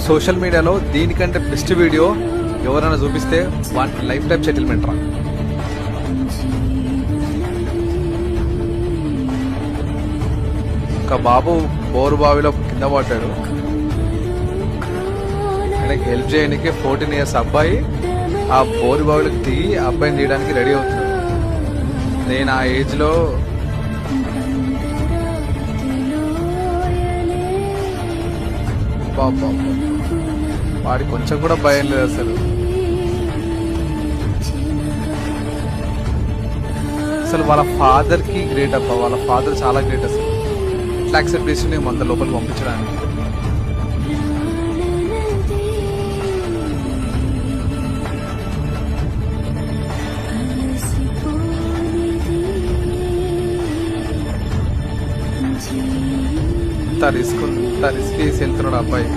Social మీడియాలో దీనికంటే best video ఎవరైనా చూపిస్తే వాటి లైఫ్ టైం సెటిల్మెంట్ రా. ఒక బాబు బోరు బావిలో కింద పడ్డాడు. ఆయనకి హెల్ప్ చేయడానికి 14 years అబ్బాయి ఆ బోరు బావిలోకి దిగి అబ్బాయిని తీయడానికి రెడీ అవుతున్నాడు. నేను ఆ ఏజ్ లో వాడి కొంచెం కూడా భయం లేదు అసలు. అసలు వాళ్ళ ఫాదర్ కి గ్రేట్ అబ్బా, వాళ్ళ ఫాదర్ చాలా గ్రేట్ అసలు. ఎట్లా యాక్సెప్ట్ చేసి నేను మంద లోపలికి పంపించడానికి. ఇంత రిస్క్ తీసి వెళ్తున్నాడు అబ్బాయి.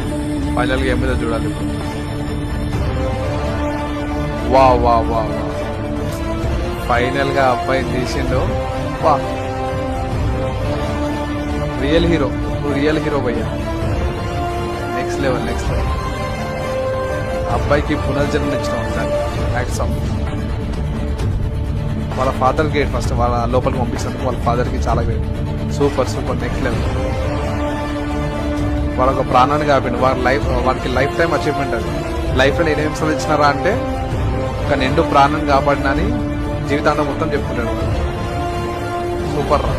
ఫైనల్ గా ఏం మీద చూడాలి. వా వా వా వా ఫైనల్ గా అబ్బాయిని తీసిండు. వా రియల్ హీరో, నువ్వు రియల్ హీరో భయ్యా. Next level. అబ్బాయికి పునర్జన్మ ఇచ్చిన హ్యాట్స్ ఆఫ్. వాళ్ళ ఫాదర్ గ్రేట్. ఫస్ట్ వాళ్ళ లోపలికి పంపిస్తున్నందుకు వాళ్ళ ఫాదర్ కి చాలా గ్రేట్. Super next level. వాళ్ళొక ప్రాణాన్ని కాపాడు. వాడికి లైఫ్ టైం అచీవ్మెంట్. అది లైఫ్ లో నేనేం సాధించినారా అంటే ఒక నిండు ప్రాణాన్ని కాపాడినా అని జీవితాంతం మొత్తం చెప్పుకుంటాడు. సూపర్ రా.